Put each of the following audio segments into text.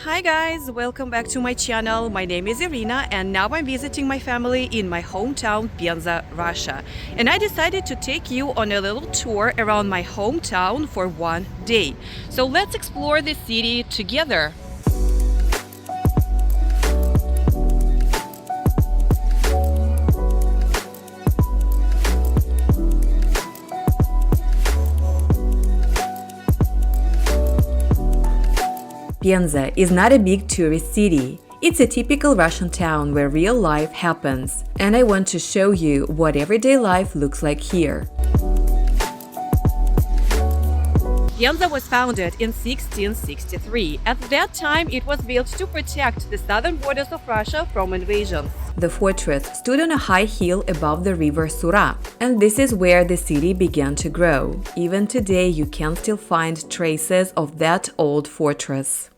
Hi guys, welcome back to my channel. My name is Irina and now I'm visiting my family in my hometown Penza, Russia. And I decided to take you on a little tour around my hometown for one day. So let's explore the city together. Penza is not a big tourist city. It's a typical Russian town where real life happens, and I want to show you what everyday life looks like here. Penza was founded in 1663. At that time, it was built to protect the southern borders of Russia from invasions. The fortress stood on a high hill above the river Sura, and this is where the city began to grow. Even today, you can still find traces of that old fortress.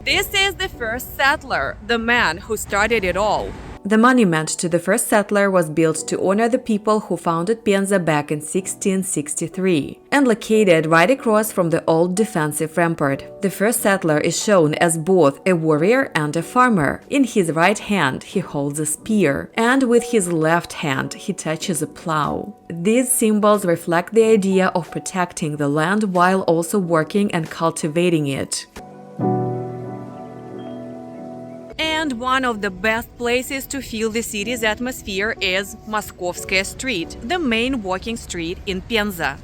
This is the first settler, the man who started it all. The monument to the first settler was built to honor the people who founded Penza back in 1663 and located right across from the old defensive rampart. The first settler is shown as both a warrior and a farmer. In his right hand he holds a spear, and with his left hand he touches a plow. These symbols reflect the idea of protecting the land while also working and cultivating it. And one of the best places to feel the city's atmosphere is Moskovskaya Street, the main walking street in Penza.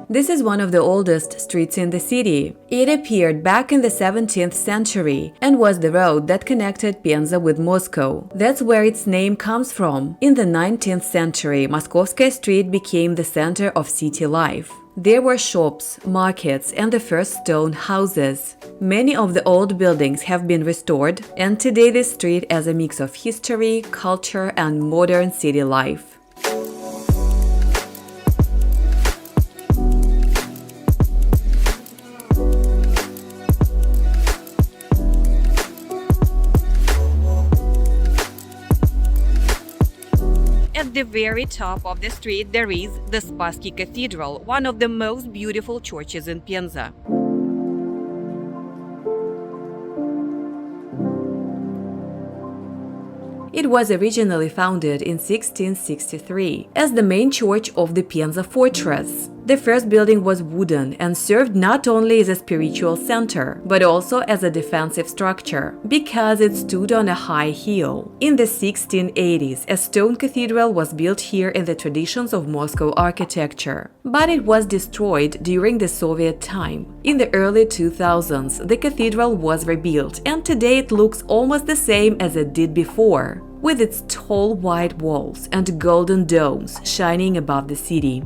This is one of the oldest streets in the city. It appeared back in the 17th century and was the road that connected Penza with Moscow. That's where its name comes from. In the 19th century, Moskovskaya Street became the center of city life. There were shops, markets, and the first stone houses. Many of the old buildings have been restored, and today this street is a mix of history, culture, and modern city life. At the very top of the street there is the Spassky Cathedral, one of the most beautiful churches in Penza. It was originally founded in 1663 as the main church of the Penza fortress. The first building was wooden and served not only as a spiritual center, but also as a defensive structure, because it stood on a high hill. In the 1680s, a stone cathedral was built here in the traditions of Moscow architecture, but it was destroyed during the Soviet time. In the early 2000s, the cathedral was rebuilt, and today it looks almost the same as it did before, with its tall white walls and golden domes shining above the city.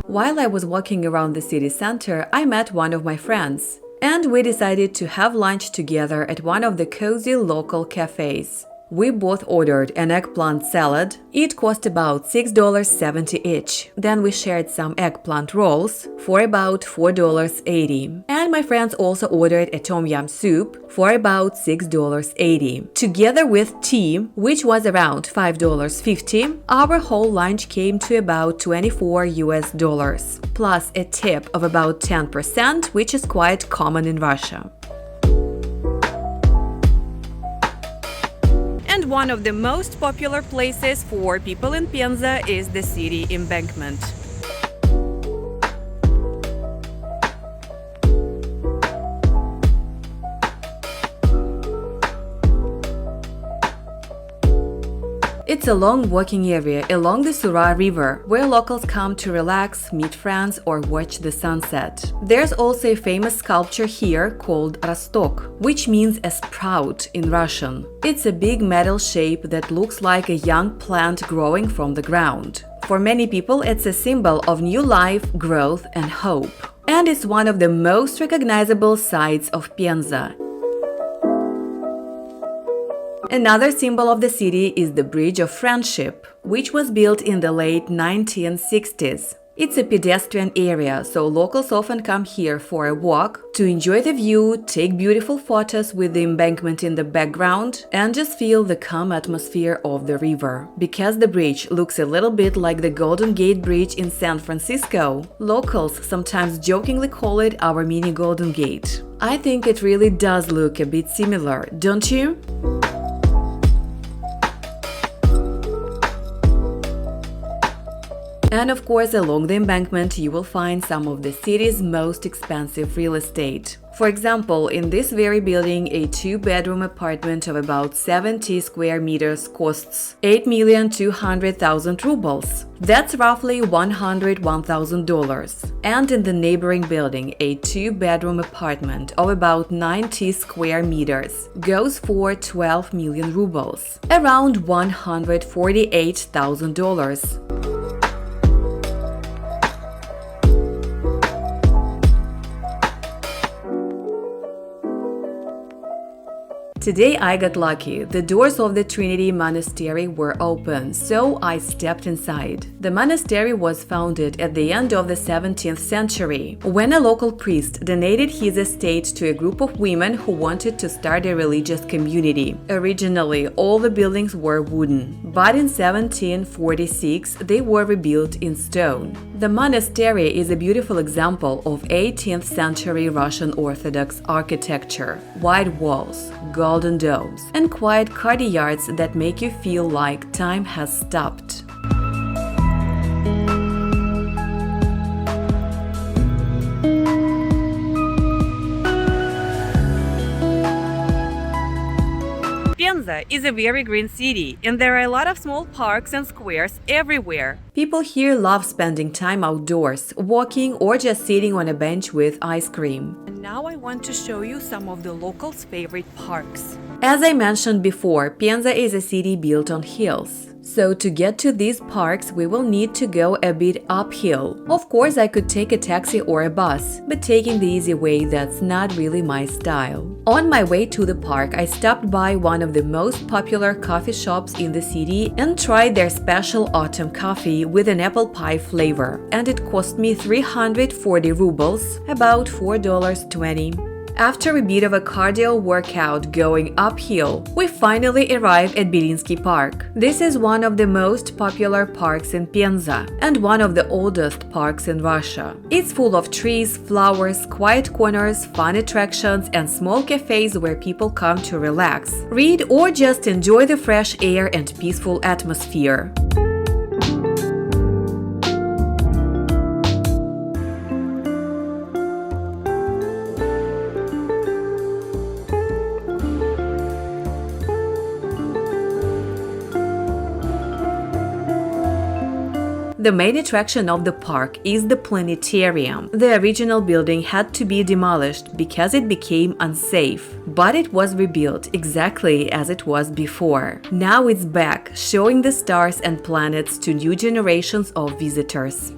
While I was walking around the city center, I met one of my friends, and we decided to have lunch together at one of the cozy local cafes. We both ordered an eggplant salad. It cost about $6.70 each. Then we shared some eggplant rolls for about $4.80. And my friends also ordered a tom yum soup for about $6.80. Together with tea, which was around $5.50, our whole lunch came to about $24 plus a tip of about 10%, which is quite common in Russia. And one of the most popular places for people in Penza is the city embankment. It's a long walking area along the Sura River, where locals come to relax, meet friends, or watch the sunset. There's also a famous sculpture here called Rostok, which means a sprout in Russian. It's a big metal shape that looks like a young plant growing from the ground. For many people, it's a symbol of new life, growth, and hope. And it's one of the most recognizable sights of Penza. Another symbol of the city is the Bridge of Friendship, which was built in the late 1960s. It's a pedestrian area, so locals often come here for a walk, to enjoy the view, take beautiful photos with the embankment in the background, and just feel the calm atmosphere of the river. Because the bridge looks a little bit like the Golden Gate Bridge in San Francisco, locals sometimes jokingly call it our mini Golden Gate. I think it really does look a bit similar, don't you? And of course, along the embankment, you will find some of the city's most expensive real estate. For example, in this very building, a 2-bedroom apartment of about 70 square meters costs 8,200,000 rubles. That's roughly $101,000. And in the neighboring building, a 2-bedroom apartment of about 90 square meters goes for 12 million rubles, around $148,000. Today I got lucky. The doors of the Trinity Monastery were open, so I stepped inside. The monastery was founded at the end of the 17th century, when a local priest donated his estate to a group of women who wanted to start a religious community. Originally, all the buildings were wooden, but in 1746 they were rebuilt in stone. The monastery is a beautiful example of 18th century Russian Orthodox architecture. Wide walls, golden domes, and quiet courtyards that make you feel like time has stopped. Penza is a very green city, and there are a lot of small parks and squares everywhere. People here love spending time outdoors, walking or just sitting on a bench with ice cream. And now I want to show you some of the locals' favorite parks. As I mentioned before, Penza is a city built on hills. So to get to these parks, we will need to go a bit uphill. Of course, I could take a taxi or a bus, but taking the easy way, that's not really my style. On my way to the park, I stopped by one of the most popular coffee shops in the city and tried their special autumn coffee with an apple pie flavor, and it cost me 340 rubles, about $4.20. After a bit of a cardio workout going uphill, we finally arrive at Belinsky Park. This is one of the most popular parks in Penza and one of the oldest parks in Russia. It's full of trees, flowers, quiet corners, fun attractions, and small cafes where people come to relax, read, or just enjoy the fresh air and peaceful atmosphere. The main attraction of the park is the planetarium. The original building had to be demolished because it became unsafe, but it was rebuilt exactly as it was before. Now it's back, showing the stars and planets to new generations of visitors.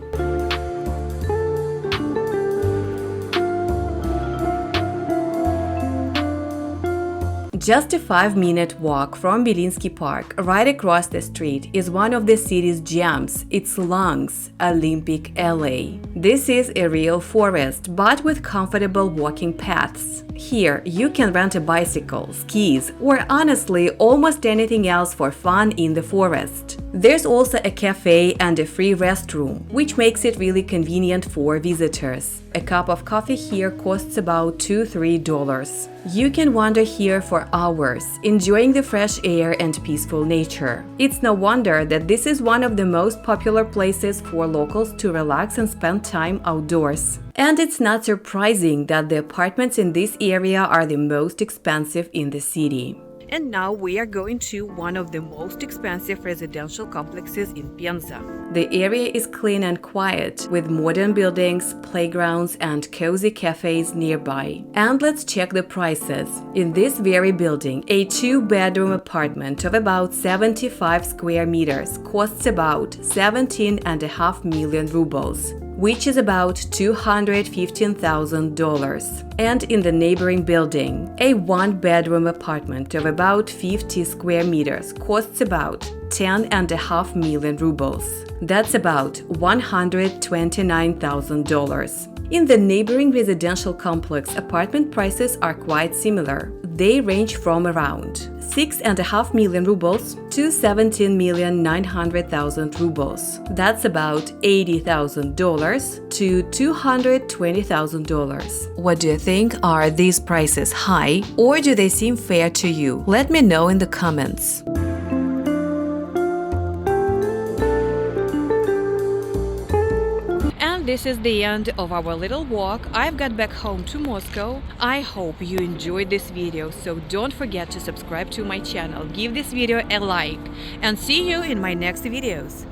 Just a 5-minute walk from Belinsky Park, right across the street, is one of the city's gems, its lungs, Olympic Alley. This is a real forest, but with comfortable walking paths. Here, you can rent a bicycle, skis, or honestly, almost anything else for fun in the forest. There's also a cafe and a free restroom, which makes it really convenient for visitors. A cup of coffee here costs about $2–3. You can wander here for hours, enjoying the fresh air and peaceful nature. It's no wonder that this is one of the most popular places for locals to relax and spend time outdoors. And it's not surprising that the apartments in this area are the most expensive in the city. And now we are going to one of the most expensive residential complexes in Penza. The area is clean and quiet, with modern buildings, playgrounds, and cozy cafes nearby. And let's check the prices. In this very building, a 2-bedroom apartment of about 75 square meters costs about 17.5 million rubles. which is about $215,000. And in the neighboring building, a one-bedroom apartment of about 50 square meters costs about 10.5 million rubles. That's about $129,000. In the neighboring residential complex, apartment prices are quite similar. They range from around 6.5 million rubles to 17,900,000 rubles. That's about $80,000 to $220,000. What do you think? Are these prices high, or do they seem fair to you? Let me know in the comments. This is the end of our little walk. I've got back home to Moscow. I hope you enjoyed this video, so don't forget to subscribe to my channel, give this video a like, and see you in my next videos.